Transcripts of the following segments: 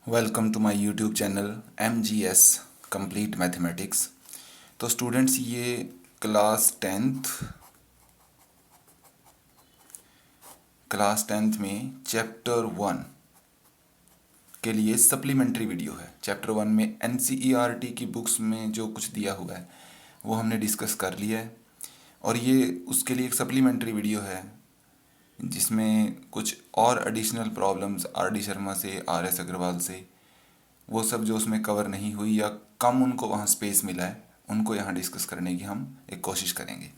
Welcome to my YouTube channel MGS complete mathematics. तो students, ये class tenth में chapter 1 के लिए सप्लीमेंट्री वीडियो है। चैप्टर 1 में NCERT की बुक्स में जो कुछ दिया हुआ है वो हमने डिस्कस कर लिया है, और ये उसके लिए एक सप्लीमेंट्री वीडियो है जिसमें कुछ और एडिशनल प्रॉब्लम्स RD शर्मा से, RS अग्रवाल से, वो सब जो उसमें कवर नहीं हुई या कम उनको वहाँ स्पेस मिला है, उनको यहाँ डिस्कस करने की हम एक कोशिश करेंगे।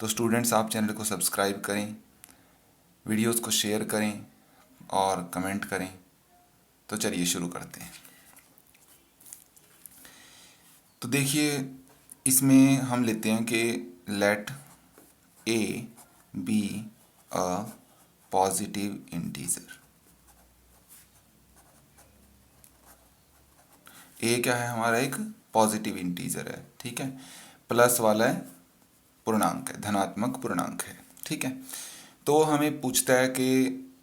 तो स्टूडेंट्स, आप चैनल को सब्सक्राइब करें, वीडियोस को शेयर करें और कमेंट करें। तो चलिए शुरू करते हैं। तो देखिए, इसमें हम लेते हैं कि let A B a positive integer. A क्या है? हमारा एक पॉजिटिव इंटीजर है, ठीक है। प्लस वाला है, पूर्णांक है, धनात्मक पूर्णांक है, ठीक है। तो हमें पूछता है कि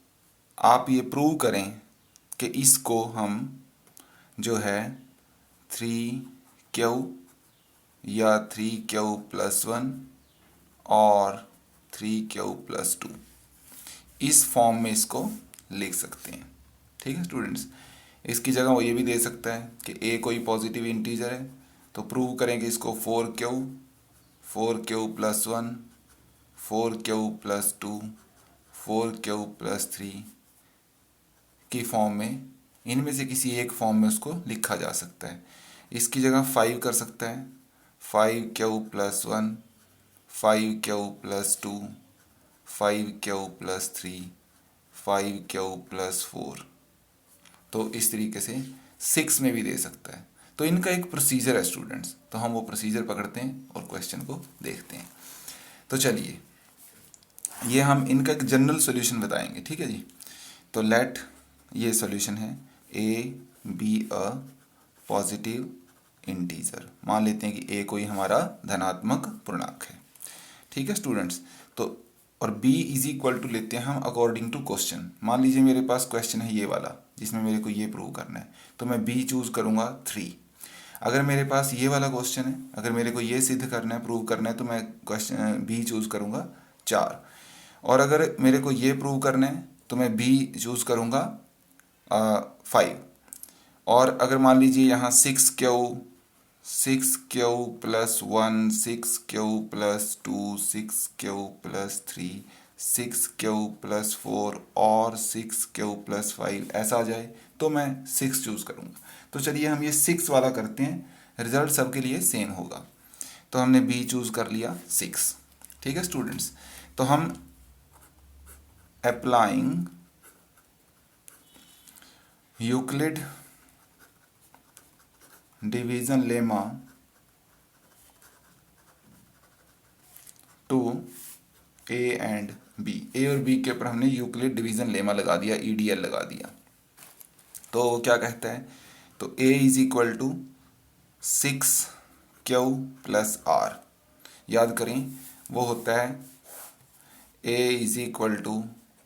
आप ये प्रूव करें कि इसको हम जो है 3Q या 3Q+1 और 3Q+2 इस फॉर्म में इसको लिख सकते हैं, ठीक है स्टूडेंट्स। इसकी जगह वो ये भी दे सकता है कि ए कोई पॉजिटिव इंटीजर है, तो प्रूव करेंगे इसको 4Q+1, 4Q+2, 4Q+3 की फॉर्म में, इनमें से किसी एक फॉर्म में उसको लिखा जा सकता है। इसकी जगह 5 कर सकता है, 5Q+1, 5Q+2, 5Q+3, 5Q+4। तो इस तरीके से 6 में भी दे सकता है। तो इनका एक प्रोसीजर है स्टूडेंट्स, तो हम वो प्रोसीजर पकड़ते हैं और क्वेश्चन को देखते हैं। तो चलिए, ये हम इनका एक जनरल सॉल्यूशन बताएंगे, ठीक है जी। तो लेट, ये सॉल्यूशन है ए बी अ पॉजिटिव इंटीजर। मान लेते हैं कि ए कोई हमारा धनात्मक पूर्णांक है, ठीक है स्टूडेंट्स। तो और b इज इक्वल टू लेते हैं हम अकॉर्डिंग टू क्वेश्चन। मान लीजिए मेरे पास क्वेश्चन है ये वाला जिसमें मेरे को ये प्रूव करना है, तो मैं b चूज करूंगा 3। अगर मेरे पास ये वाला क्वेश्चन है, अगर मेरे को ये सिद्ध करना है, प्रूव करना है, तो मैं क्वेश्चन b चूज करूंगा 4। और अगर मेरे को ये प्रूव करना है तो मैं b चूज करूंगा 5। और अगर मान लीजिए यहाँ 6Q+1, 6Q+2, 6Q+3, 6Q+4 और 6Q+5 ऐसा आ जाए, तो मैं 6 चूज करूंगा। तो चलिए हम ये 6 वाला करते हैं, रिजल्ट सबके लिए सेम होगा। तो हमने बी चूज कर लिया 6, ठीक है स्टूडेंट्स। तो हम applying Euclid division lemma to A and B, A और बी के ऊपर हमने यूक्लिड डिवीजन लेमा लगा दिया, EDL लगा दिया। तो क्या कहता है? तो ए इज इक्वल टू 6Q+R। याद करें, वो होता है ए इज इक्वल टू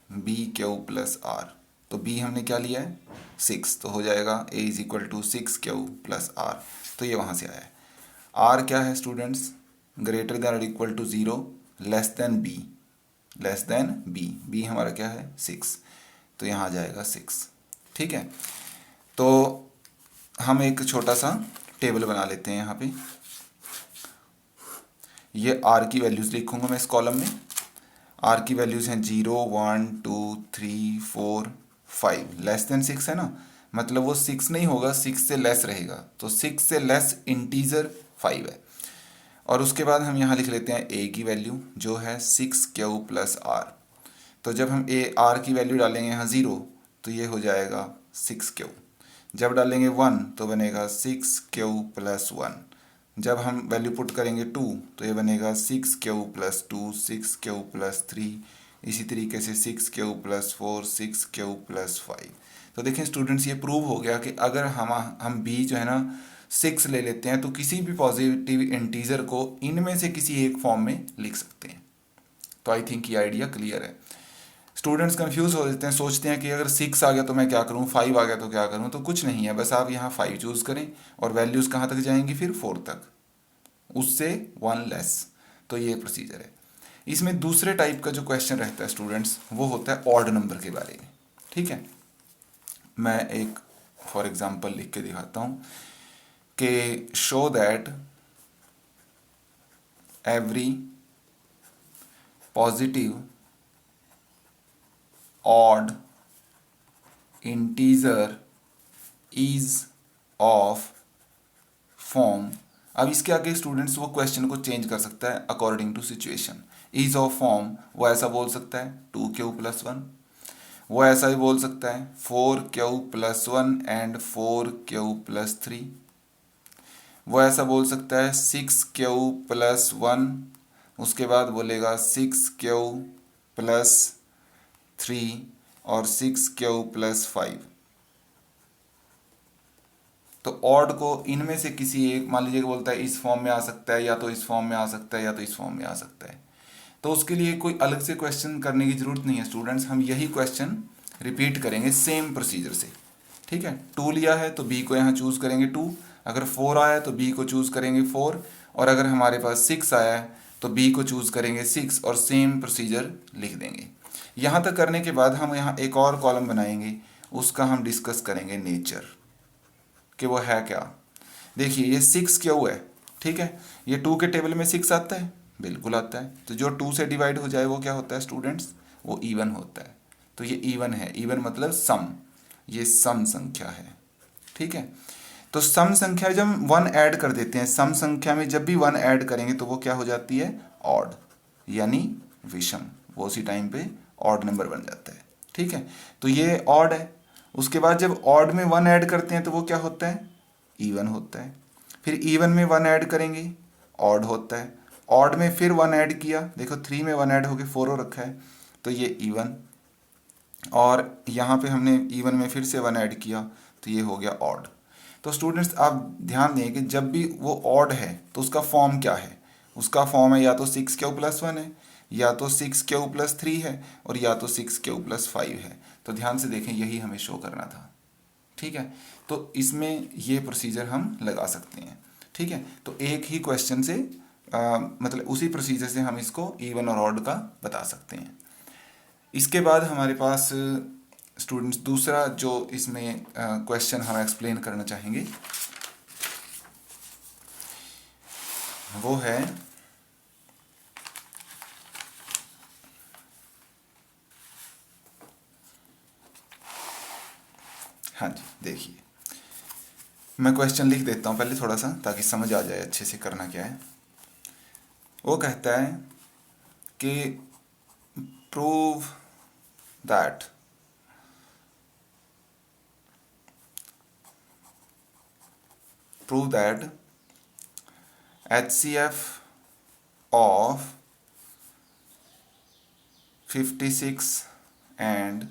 BQ+R। तो बी हमने क्या लिया है? 6, तो हो जाएगा ए इज इक्वल टू 6Q+R। तो ये वहाँ से आया है। आर क्या है स्टूडेंट्स? ग्रेटर देन और equal to 0, less than b, less than b. B हमारा क्या है? 6, तो यहाँ आ जाएगा 6, ठीक है। तो हम एक छोटा सा टेबल बना लेते हैं यहाँ पे। ये आर की वैल्यूज़ लिखूंगा मैं इस कॉलम में। आर की वैल्यूज़ हैं 0, 1, 2, 3, 4, 5। लेस देन 6 है ना, मतलब वो 6 नहीं होगा, 6 से लेस रहेगा। तो 6 से लेस इंटीजर 5 है। और उसके बाद हम यहाँ लिख लेते हैं ए की वैल्यू जो है 6Q+R। तो जब हम आर की वैल्यू डालेंगे यहाँ 0, तो ये हो जाएगा 6Q। जब डालेंगे 1 तो बनेगा 6Q+1। जब हम वैल्यू पुट करेंगे 2 तो ये बनेगा 6Q+2, 6Q+3, इसी तरीके से 6Q+4, 6Q+5। तो देखें स्टूडेंट्स, ये प्रूव हो गया कि अगर हम बी जो है ना 6 ले लेते हैं तो किसी भी पॉजिटिव इंटीजर को इनमें से किसी एक फॉर्म में लिख सकते हैं। तो आई थिंक ये आइडिया क्लियर है स्टूडेंट्स कंफ्यूज हो जाते हैं, सोचते हैं कि अगर 6 आ गया तो मैं क्या करूं, 5 आ गया तो क्या करूं। तो कुछ नहीं है, बस आप यहाँ 5 चूज करें और वैल्यूज कहाँ तक जाएंगी, फिर 4 तक, उससे 1 लेस। तो ये प्रोसीजर है। इसमें दूसरे टाइप का जो क्वेश्चन रहता है स्टूडेंट्स, वो होता है ऑड नंबर के बारे में। ठीक है, मैं एक फॉर एग्जांपल लिख के दिखाता हूं कि show that every positive odd integer is of form. अब इसके आगे स्टूडेंट्स वो क्वेश्चन को चेंज कर सकता है according to situation. Is of form वो ऐसा बोल सकता है 2q+1, वो ऐसा भी बोल सकता है 4q+1 एंड 4q+3, वो ऐसा बोल सकता है 6q+1, उसके बाद बोलेगा 6q+3 और 6q+5। तो ऑड को इनमें से किसी एक, मान लीजिए कि बोलता है इस फॉर्म में आ सकता है, या तो इस फॉर्म में आ सकता है, या तो इस फॉर्म में आ सकता है। तो उसके लिए कोई अलग से क्वेश्चन करने की जरूरत नहीं है स्टूडेंट्स, हम यही क्वेश्चन रिपीट करेंगे सेम प्रोसीजर से। ठीक है, 2 लिया है तो बी को यहाँ चूज करेंगे 2, अगर 4 आया है तो बी को चूज करेंगे 4, और अगर हमारे पास 6 आया है तो बी को चूज करेंगे 6, और सेम प्रोसीजर लिख देंगे। यहाँ तक करने के बाद हम यहाँ एक और कॉलम बनाएंगे, उसका हम डिस्कस करेंगे नेचर, कि वो है क्या। देखिए ये 6 क्यों है, ठीक है, ये 2 के टेबल में 6 आता है, बिल्कुल आता है। तो जो 2 से डिवाइड हो जाए वो क्या होता है स्टूडेंट्स, वो इवन होता है। तो ये इवन है, इवन मतलब सम, ये सम संख्या है। ठीक है, तो सम संख्या जब हम 1 ऐड कर देते हैं, सम संख्या में जब भी 1 ऐड करेंगे तो वो क्या हो जाती है, ऑड, यानी विषम, वो उसी टाइम पे ऑड नंबर बन जाता है। ठीक है, तो ये ऑड है। उसके बाद जब ऑड में 1 ऐड करते हैं तो वो क्या होता है, इवन होता है। फिर इवन में 1 ऐड करेंगे, ऑड होता है। ऑड में फिर 1 ऐड किया, देखो 3 में 1 ऐड होके 4 हो रखा है, तो ये इवन। और यहाँ पे हमने इवन में फिर से 1 ऐड किया, तो ये हो गया ऑड। तो स्टूडेंट्स आप ध्यान दें कि जब भी वो ऑड है तो उसका फॉर्म क्या है, उसका फॉर्म है या तो 6q+1 है, या तो 6q+3 है, और या तो 6q+5 है। तो ध्यान से देखें, यही हमें शो करना था। ठीक है, तो इसमें ये प्रोसीजर हम लगा सकते हैं। ठीक है, तो एक ही क्वेश्चन से मतलब उसी प्रोसीजर से हम इसको इवन और ऑड का बता सकते हैं। इसके बाद हमारे पास स्टूडेंट्स दूसरा जो इसमें क्वेश्चन हम एक्सप्लेन करना चाहेंगे वो है हाँ जी, देखिए मैं क्वेश्चन लिख देता हूँ पहले थोड़ा सा, ताकि समझ आ जाए अच्छे से करना क्या है। वो कहता है कि prove that HCF of 56 and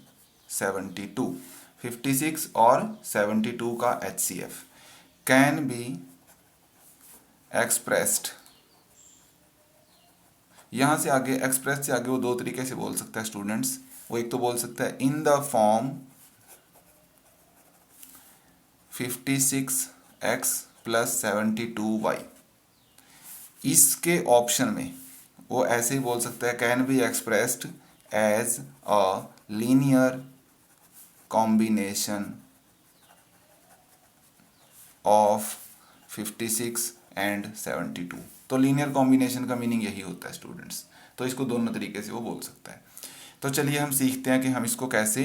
72, 56 और 72 का HCF कैन बी एक्सप्रेस्ड। यहाँ से आगे एक्सप्रेस से आगे वो दो तरीके से बोल सकता है स्टूडेंट्स। वो एक तो बोल सकता है in the form 56x + 72y। इसके ऑप्शन में वो ऐसे ही बोल सकता है can be expressed as a linear combination of 56 and 72। तो लीनियर कॉम्बिनेशन का मीनिंग यही होता है स्टूडेंट्स। तो इसको दोनों तरीके से वो बोल सकता है। तो चलिए हम सीखते हैं कि हम इसको कैसे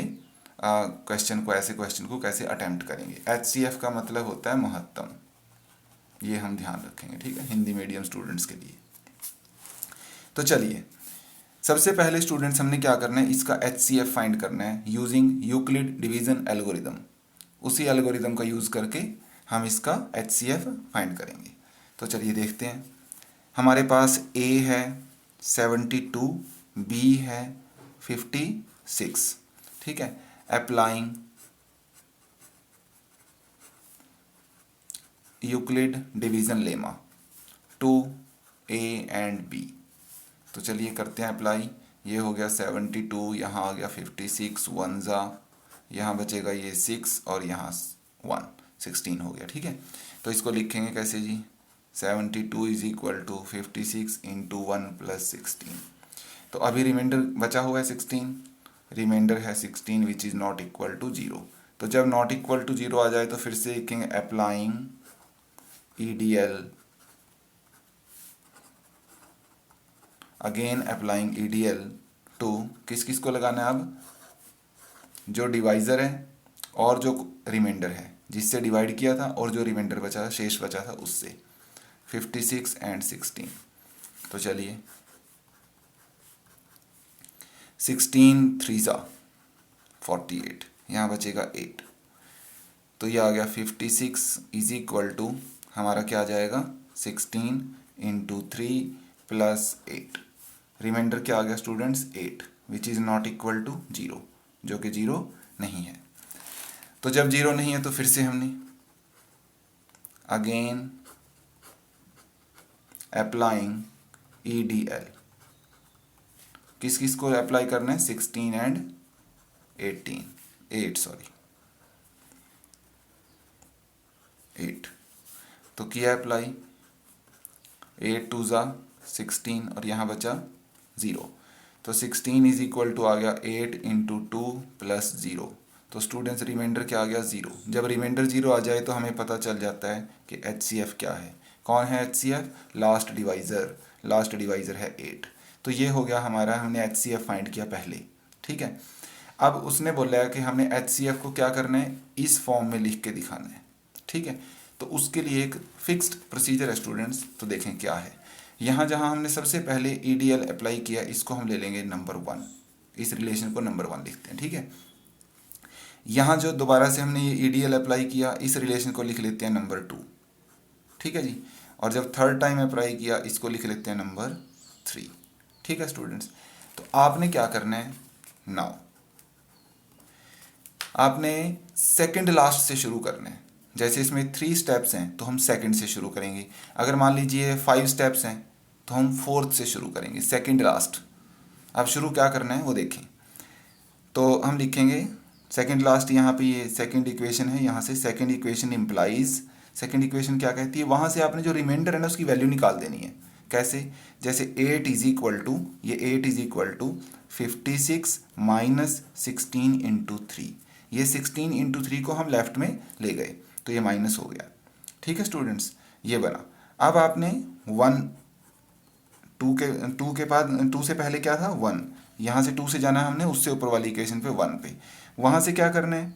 ऐसे क्वेश्चन को कैसे अटेम्प्ट करेंगे। HCF का मतलब होता है महत्तम, ये हम ध्यान रखेंगे, ठीक है, हिंदी मीडियम स्टूडेंट्स के लिए। तो चलिए सबसे पहले स्टूडेंट्स हमने क्या करना है, इसका HCF फाइंड करना है यूजिंग यूक्लिड डिवीजन एल्गोरिदम। उसी एल्गोरिदम का यूज करके हम इसका HCF फाइंड करेंगे। तो चलिए देखते हैं। हमारे पास A है 72, B है 56, ठीक है। Applying Euclid division lemma to A and B। तो चलिए करते हैं अप्लाई ये हो गया 72, यहाँ आ गया 56, 1 ज़ा, यहाँ बचेगा ये 6 और यहाँ 1, 16 हो गया। ठीक है, तो इसको लिखेंगे कैसे जी, 72 is equal to 56 into 1 plus 16। तो अभी रिमाइंडर बचा हुआ है 16, रिमाइंडर है 16 which is not equal to 0। तो जब नॉट इक्वल टू 0 आ जाए तो फिर से लिखेंगे applying EDL, again applying EDL to किस किस को लगाना है अब, जो डिवाइज़र है और जो रिमाइंडर है, जिससे डिवाइड किया था और जो रिमाइंडर बचा, शेष बचा था उससे, 56 एंड 16। तो चलिए 16 3 ज़ा 48, यहाँ बचेगा 8। तो ये आ गया 56 इज इक्वल टू हमारा क्या आ जाएगा, 16 इंटू 3 प्लस 8। रिमाइंडर क्या आ गया students, 8 which is not equal to 0, जो कि 0 नहीं है। तो जब 0 नहीं है तो फिर से हमने अगेन अप्लाइंग EDL, किस किस को अप्लाई करना है, 16 एंड 8। तो किया अप्लाई, 8 2 ज़ा 16 और यहाँ बचा 0। तो 16 इज इक्वल टू आ गया 8 इंटू 2 प्लस 0। तो स्टूडेंट्स रिमाइंडर क्या आ गया, 0। जब रिमाइंडर 0 आ जाए तो हमें पता चल जाता है कि HCF क्या है। कौन है HCF, लास्ट डिवाइज़र है 8। तो ये हो गया हमारा, हमने HCF फाइंड किया पहले। ठीक है, अब उसने बोला है कि हमने HCF को क्या करना है, इस फॉर्म में लिख के दिखाना है। ठीक है, तो उसके लिए एक फिक्स्ड प्रोसीजर है स्टूडेंट्स। तो देखें क्या है, यहाँ जहाँ हमने सबसे पहले EDL अप्लाई किया, इसको हम ले लेंगे नंबर 1, इस रिलेशन को नंबर 1 लिखते हैं। ठीक है, यहाँ जो दोबारा से हमने ये EDL अप्लाई किया, इस रिलेशन को लिख लेते हैं नंबर 2। ठीक है जी, और जब थर्ड टाइम अप्लाई किया, इसको लिख लेते हैं नंबर 3। ठीक है स्टूडेंट्स, तो आपने क्या करना है, नाउ आपने सेकंड लास्ट से शुरू करना है। जैसे इसमें 3 स्टेप्स हैं तो हम सेकंड से शुरू करेंगे। अगर मान लीजिए 5 स्टेप्स हैं तो हम फोर्थ से शुरू करेंगे, सेकंड लास्ट। अब शुरू क्या करना है वो देखें। तो हम लिखेंगे सेकंड लास्ट, यहाँ पे ये सेकंड इक्वेशन है, यहाँ से second equation implies, second equation क्या कहती है, वहाँ से आपने जो रिमाइंडर है ना उसकी वैल्यू निकाल देनी है। कैसे, जैसे 8 इज इक्वल टू, ये 8 is equal to 56 minus 16 into 3। ये 16 इंटू 3 को हम लेफ्ट में ले गए तो ये माइनस हो गया। ठीक है स्टूडेंट्स, ये बना। अब आपने 1 2 के बाद 2 से पहले क्या था 1, यहाँ से 2 से जाना है हमने उससे ऊपर वाली इक्वेशन पे 1 पे। वहाँ से क्या करना है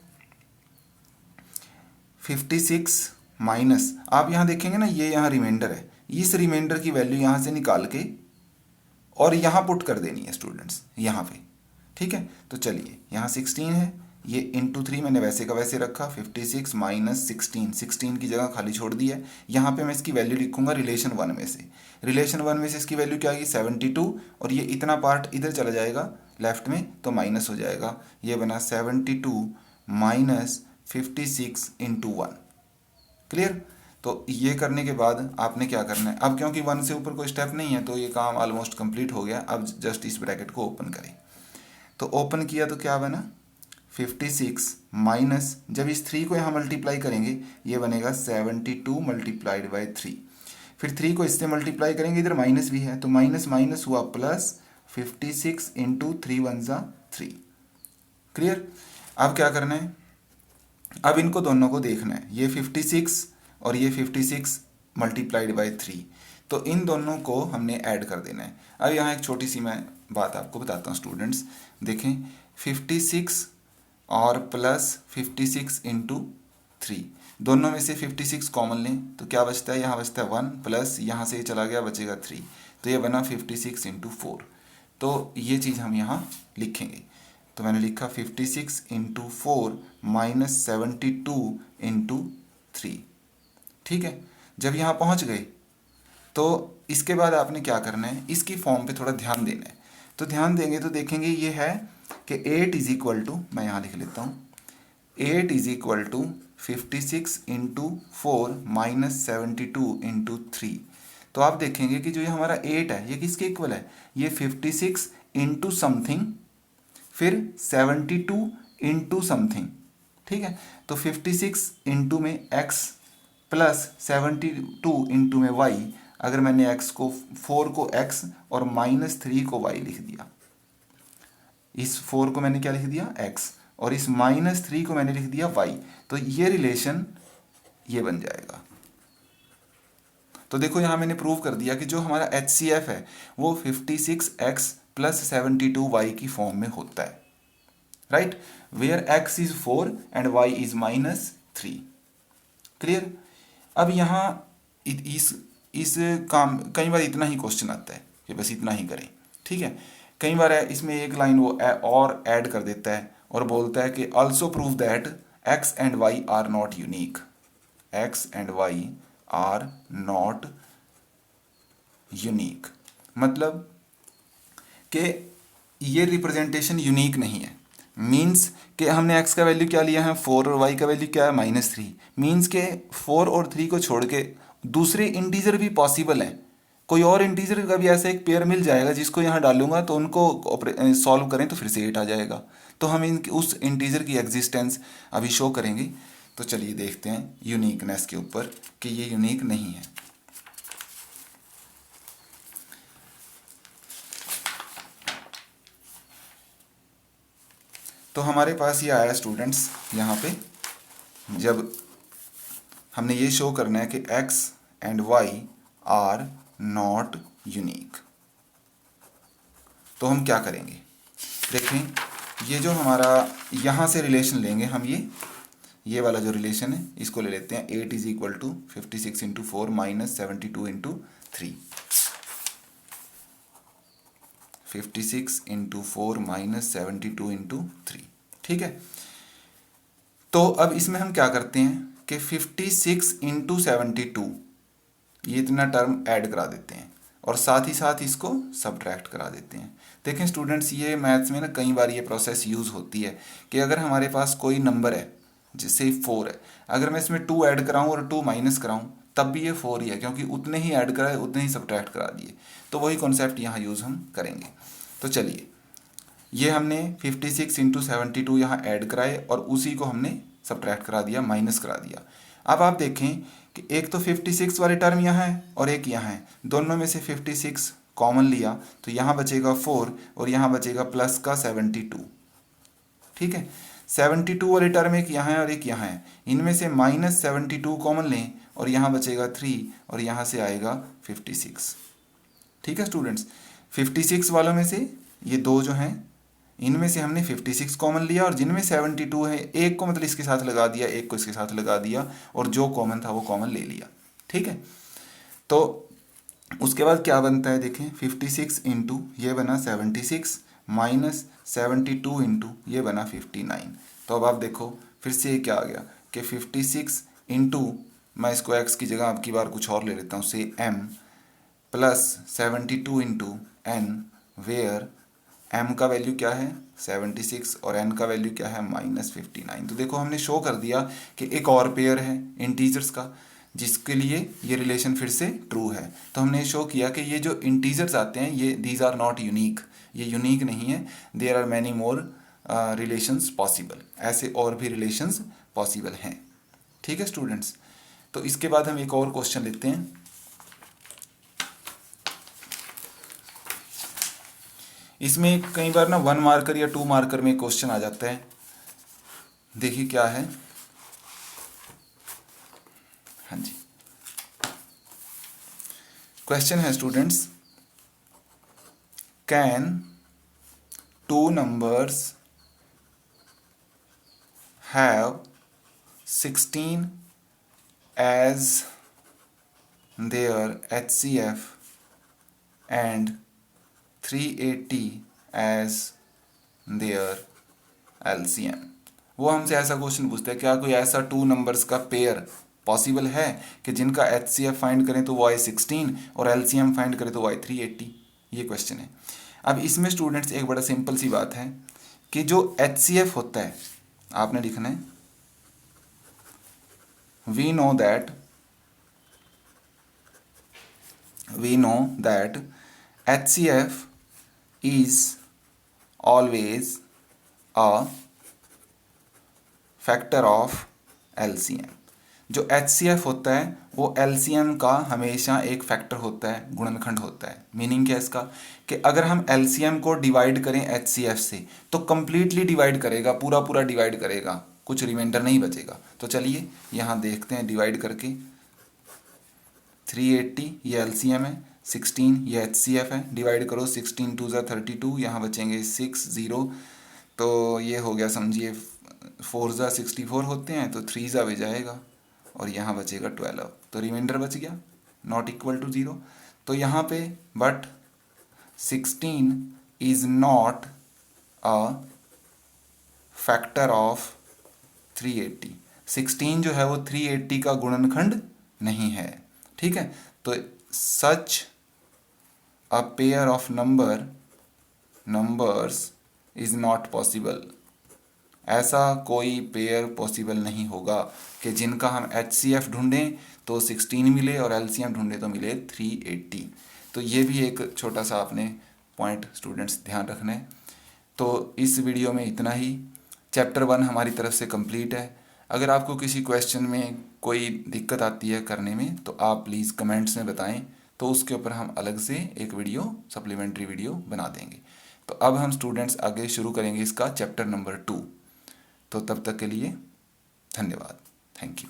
56 माइनस, आप यहाँ देखेंगे ना ये यहाँ रिमाइंडर है, इस रिमाइंडर की वैल्यू यहाँ से निकाल के और यहाँ पुट कर देनी है स्टूडेंट्स, यहाँ पे। ठीक है, तो चलिए यहाँ 16 है, ये इंटू 3 मैंने वैसे का वैसे रखा, 56 माइनस 16 की जगह खाली छोड़ दी है। यहाँ पे मैं इसकी वैल्यू लिखूंगा रिलेशन 1 में से। रिलेशन 1 में से इसकी वैल्यू क्या आएगी 72, और ये इतना पार्ट इधर चला जाएगा लेफ्ट में तो माइनस हो जाएगा। ये बना 72 माइनस 56 इंटू 1। क्लियर। तो ये करने के बाद आपने क्या करना है, अब क्योंकि 1 से ऊपर कोई स्टेप नहीं है तो ये काम ऑलमोस्ट कंप्लीट हो गया। अब जस्ट इस ब्रैकेट को ओपन करें, तो ओपन किया तो क्या बना 56 माइनस, जब इस 3 को यहाँ मल्टीप्लाई करेंगे ये बनेगा 72 मल्टीप्लाइड बाई 3। फिर 3 को इससे मल्टीप्लाई करेंगे, इधर माइनस भी है तो माइनस माइनस हुआ प्लस, 56 इंटू 3 1 ज़ा 3। क्लियर। अब क्या करना है, अब इनको दोनों को देखना है, ये 56 और ये 56 मल्टीप्लाइड बाई 3, तो इन दोनों को हमने ऐड कर देना है। अब यहाँ एक छोटी सी मैं बात आपको बताता हूँ स्टूडेंट्स, देखें 56 और प्लस 56 इंटू 3, दोनों में से 56 कॉमन लें तो क्या बचता है, यहाँ बचता है 1 प्लस यहाँ से ये चला गया बचेगा 3, तो ये बना 56 इंटू 4। तो ये चीज़ हम यहाँ लिखेंगे, तो मैंने लिखा 56 इंटू 4 माइनस 72 इंटू 3। ठीक है, जब यहाँ पहुँच गए तो इसके बाद आपने क्या करना है, इसकी फॉर्म पे थोड़ा ध्यान देना है। तो ध्यान देंगे तो देखेंगे ये है कि 8 इज इक्वल टू, मैं यहाँ लिख लेता हूँ, 8 is equal to 56 into 4 minus 72 into 3। तो आप देखेंगे कि जो ये हमारा 8 है ये किसके इक्वल है, ये 56 इंटू समथिंग, फिर 72 इंटू समथिंग, ठीक है। तो 56 इंटू में x प्लस 72 इंटू में y, अगर मैंने x को 4 को x और -3 को y लिख दिया, इस 4 को मैंने क्या लिख दिया x और इस -3 को मैंने लिख दिया y, तो ये रिलेशन ये बन जाएगा। तो देखो यहाँ मैंने प्रूव कर दिया कि जो हमारा HCF है वो 56x प्लस 72y की फॉर्म में होता है, right, where x is 4 and y is -3। Clear. अब यहाँ इस काम कई बार इतना ही क्वेश्चन आता है कि बस इतना ही करें, ठीक है। कई बार है इसमें एक लाइन वो और ऐड कर देता है और बोलता है कि also prove that x and y are not unique, x and y are not unique, मतलब कि ये रिप्रेजेंटेशन यूनिक नहीं है। मीन्स कि हमने x का वैल्यू क्या लिया है 4 और y का वैल्यू क्या है -3, मीन्स के 4 और 3 को छोड़ के दूसरे इंटीजर भी पॉसिबल हैं। कोई और इंटीजर का भी ऐसा एक पेयर मिल जाएगा जिसको यहाँ डालूंगा तो उनको सॉल्व करें तो फिर से 8 आ जाएगा। तो हम उस इंटीजर की एग्जिस्टेंस अभी शो करेंगे। तो चलिए देखते हैं यूनिकनेस के ऊपर कि ये यूनिक नहीं है। तो हमारे पास ये आया स्टूडेंट्स, यहाँ पे जब हमने ये शो करना है कि x and y are not unique, तो हम क्या करेंगे, देखें ये जो हमारा यहाँ से रिलेशन लेंगे हम, ये वाला जो रिलेशन है इसको ले लेते हैं 8 is equal to 56 into 4 minus 72 into 3, 56 into 4 minus 72 into 3, ठीक है। तो अब इसमें हम क्या करते हैं कि 56 इंटू 72 ये इतना टर्म ऐड करा देते हैं और साथ ही साथ इसको सब्ट्रैक्ट करा देते हैं। देखें स्टूडेंट्स, ये मैथ्स में ना कई बार ये प्रोसेस यूज़ होती है कि अगर हमारे पास कोई नंबर है जैसे 4 है, अगर मैं इसमें 2 ऐड कराऊं और 2 माइनस कराऊं तब भी ये 4 ही है, क्योंकि उतने ही ऐड कराए उतने ही सब्ट्रैक्ट करा दिए। तो वही कॉन्सेप्ट यहाँ यूज़ हम करेंगे। तो चलिए ये हमने 56 इंटू 72 यहाँ ऐड कराए और उसी को हमने सब्ट्रैक्ट करा दिया, माइनस करा दिया। अब आप देखें कि एक तो 56 वाले टर्म यहाँ है और एक यहाँ है, दोनों में से 56 कॉमन लिया तो यहाँ बचेगा 4 और यहाँ बचेगा प्लस का 72, ठीक है। 72 वाले टर्म एक यहाँ है और एक यहाँ है, इनमें से -72 कॉमन लें और यहाँ बचेगा 3 और यहाँ से आएगा 56, ठीक है स्टूडेंट्स। 56 वालों में से ये दो जो हैं इनमें से हमने 56 कॉमन लिया और जिनमें 72 है एक को मतलब इसके साथ लगा दिया, एक को इसके साथ लगा दिया और जो कॉमन था वो कॉमन ले लिया, ठीक है। तो उसके बाद क्या बनता है देखें, 56 इंटू ये बना 76 माइनस 72 इंटू ये बना 59। तो अब आप देखो फिर से ये क्या आ गया कि 56 इंटू, मैं इसको x की जगह अब की बार कुछ और ले लेता हूँ से m plus 72 into n, where m का वैल्यू क्या है 76 और n का वैल्यू क्या है -59। तो देखो हमने शो कर दिया कि एक और पेयर है इंटीजर्स का जिसके लिए ये रिलेशन फिर से ट्रू है। तो हमने शो किया कि ये जो इंटीजर्स आते हैं ये दीज आर नॉट यूनिक, ये यूनिक नहीं है, there are many more relations possible, ऐसे और भी रिलेशंस पॉसिबल हैं, ठीक है स्टूडेंट्स। तो इसके बाद हम एक और क्वेश्चन लेते हैं। इसमें कई बार ना 1 मार्कर या 2 मार्कर में क्वेश्चन आ जाता है, देखिए क्या है। हाँ जी, क्वेश्चन है students, can 2 numbers have 16 as their HCF and 380 as their LCM। वो हमसे ऐसा क्वेश्चन पूछते हैं, क्या कोई ऐसा 2 नंबर्स का पेयर पॉसिबल है कि जिनका HCF फाइंड करें तो वो आए 16 और LCM फाइंड करें तो वो आए 380। ये क्वेश्चन है। अब इसमें स्टूडेंट्स एक बड़ा सिंपल सी बात है कि जो HCF होता है आपने लिखना है, we know that HCF is always a factor of LCM. जो एचसीएफ होता है वो एलसीएम का हमेशा एक फैक्टर होता है, गुणनखंड होता है। मीनिंग क्या है इसका कि अगर हम एलसीएम को डिवाइड करें एचसीएफ से तो कंप्लीटली डिवाइड करेगा, पूरा पूरा डिवाइड करेगा, कुछ रिमाइंडर नहीं बचेगा। तो चलिए यहाँ देखते हैं डिवाइड करके। 380 ये एलसीएम है, 16 ये एचसीएफ है, डिवाइड करो 16 2 ज़ा 32, यहाँ बचेंगे 6 0, तो ये हो गया समझिए 4 ज़ा 64 होते हैं, तो 3 ज़ा भी जाएगा और यहाँ बचेगा 12, तो रिमाइंडर बच गया नॉट इक्वल टू 0। तो यहाँ पे but 16 is not a factor of 380। 16 जो है वो 380 का गुणनखंड नहीं है, ठीक है। तो such a pair of numbers is not possible. ऐसा कोई पेयर पॉसिबल नहीं होगा कि जिनका हम एचसीएफ ढूंढें तो 16 मिले और एलसीएम ढूंढें तो मिले 380। तो ये भी एक छोटा सा आपने पॉइंट स्टूडेंट्स ध्यान रखना है। तो इस वीडियो में इतना ही। चैप्टर 1 हमारी तरफ से कंप्लीट है। अगर आपको किसी क्वेश्चन में कोई दिक्कत आती है करने में तो आप प्लीज़ कमेंट्स में बताएं, तो उसके ऊपर हम अलग से एक वीडियो, सप्लीमेंट्री वीडियो बना देंगे। तो अब हम स्टूडेंट्स आगे शुरू करेंगे इसका चैप्टर नंबर 2। तो तब तक के लिए धन्यवाद, थैंक यू।